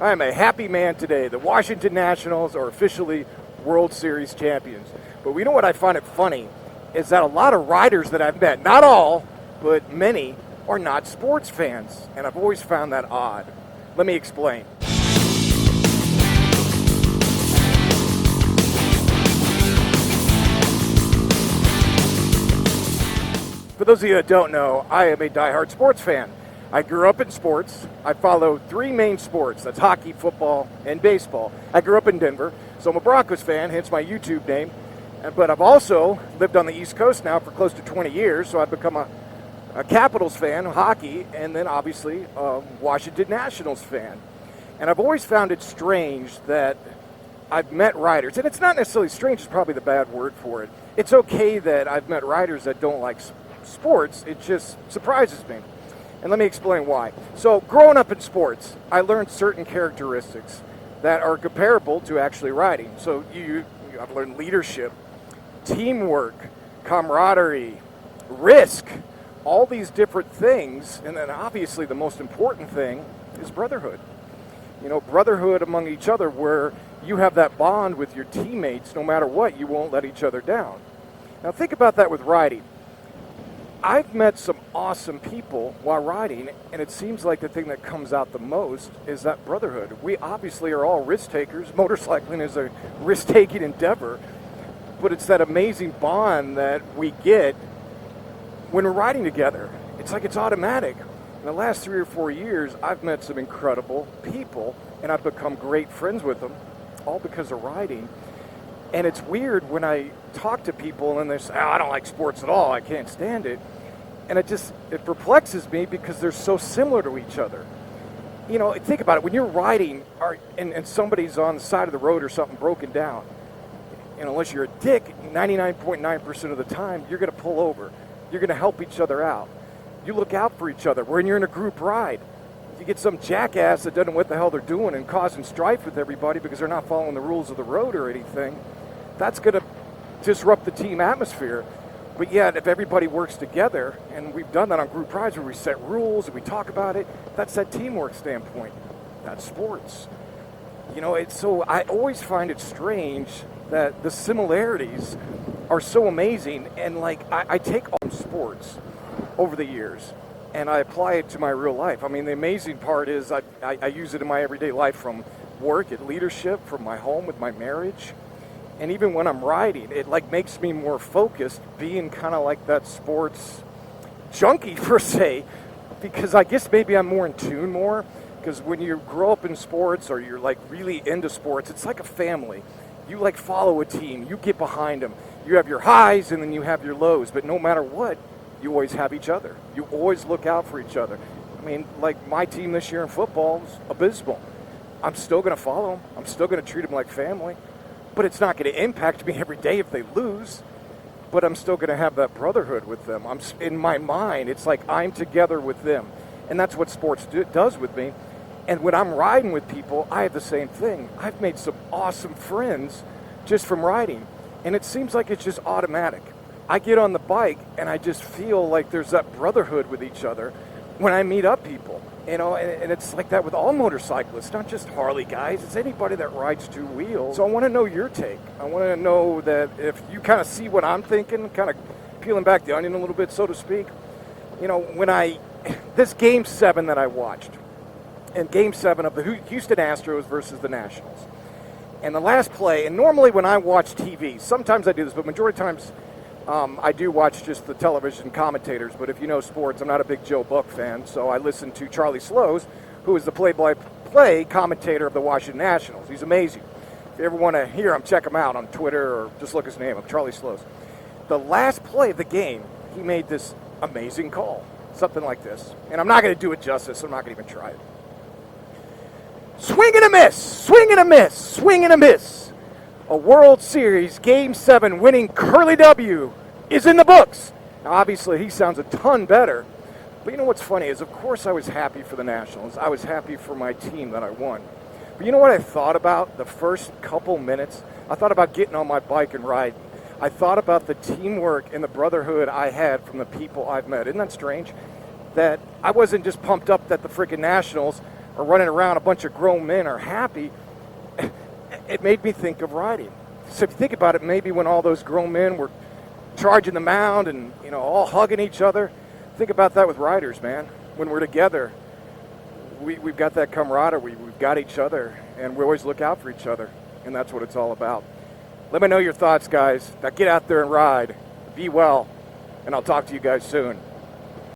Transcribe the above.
I am a happy man today. The Washington Nationals are officially World Series champions. But we know what I find it funny is that a lot of riders that I've met, not all, but many, are not sports fans. And I've always found that odd. Let me explain. For those of you that don't know, I am a diehard sports fan. I grew up in sports. I follow three main sports. That's hockey, football, and baseball. I grew up in Denver, so I'm a Broncos fan, hence my YouTube name. But I've also lived on the East Coast now for close to 20 years, so I've become a Capitals fan, hockey, and then obviously a Washington Nationals fan. And I've always found it strange that I've met riders, and it's not necessarily strange, it's probably the bad word for it. It's okay that I've met riders that don't like sports. It just surprises me. And let me explain why. So growing up in sports, I learned certain characteristics that are comparable to actually riding. So I've learned leadership, teamwork, camaraderie, risk, all these different things. And then obviously the most important thing is brotherhood. You know, brotherhood among each other, where you have that bond with your teammates. No matter what, you won't let each other down. Now think about that with riding. I've met some awesome people while riding, and it seems like the thing that comes out the most is that brotherhood. We obviously are all risk takers. Motorcycling is a risk-taking endeavor, but it's that amazing bond that we get when we're riding together. It's like it's automatic. In the last 3 or 4 years, I've met some incredible people, and I've become great friends with them, all because of riding. And it's weird when I talk to people and they say, I don't like sports at all, I can't stand it. And it perplexes me because they're so similar to each other. You know, think about it. When you're riding and somebody's on the side of the road or something broken down, and unless you're a dick, 99.9% of the time, you're going to pull over. You're going to help each other out. You look out for each other. When you're in a group ride, you get some jackass that doesn't know what the hell they're doing and causing strife with everybody because they're not following the rules of the road or anything. That's going to disrupt the team atmosphere. But yet, if everybody works together, and we've done that on group rides where we set rules and we talk about it, that's that teamwork standpoint. That's sports. You know, I always find it strange that the similarities are so amazing. And like, I take on sports over the years and I apply it to my real life. I mean, the amazing part is I use it in my everyday life, from work at leadership, from my home with my marriage. And even when I'm riding, it like makes me more focused, being kind of like that sports junkie per se, because I guess maybe I'm more in tune more, because when you grow up in sports or you're like really into sports, it's like a family. You like follow a team, you get behind them. You have your highs and then you have your lows, but no matter what, you always have each other. You always look out for each other. I mean, like my team this year in football is abysmal. I'm still going to follow them. I'm still going to treat them like family. But it's not going to impact me every day if they lose. But I'm still going to have that brotherhood with them. In my mind, it's like I'm together with them. And that's what sports does with me. And when I'm riding with people, I have the same thing. I've made some awesome friends just from riding. And it seems like it's just automatic. I get on the bike and I just feel like there's that brotherhood with each other when I meet up people. You know, and it's like that with all motorcyclists, not just Harley guys. It's anybody that rides two wheels. So I want to know your take. I want to know that if you kind of see what I'm thinking, kind of peeling back the onion a little bit, so to speak. You know, this Game 7 that I watched, and Game 7 of the Houston Astros versus the Nationals. And the last play, and normally when I watch TV, sometimes I do this, but majority of times I do watch just the television commentators, but if you know sports, I'm not a big Joe Buck fan, so I listen to Charlie Slows, who is the play-by-play commentator of the Washington Nationals. He's amazing. If you ever want to hear him, check him out on Twitter or just look his name up, Charlie Slows. The last play of the game, he made this amazing call, something like this. And I'm not going to do it justice, so I'm not going to even try it. Swing and a miss, swing and a miss, swing and a miss. A World Series Game 7 winning Curly W is in the books. Now, obviously, he sounds a ton better. But you know what's funny is, of course, I was happy for the Nationals. I was happy for my team that I won. But you know what I thought about the first couple minutes? I thought about getting on my bike and riding. I thought about the teamwork and the brotherhood I had from the people I've met. Isn't that strange? That I wasn't just pumped up that the freaking Nationals or running around, a bunch of grown men are happy, it made me think of riding. So if you think about it, maybe when all those grown men were charging the mound and, you know, all hugging each other, think about that with riders, man. When we're together, we've got that camaraderie, we've got each other, and we always look out for each other, and that's what it's all about. Let me know your thoughts, guys. Now get out there and ride. Be well, and I'll talk to you guys soon.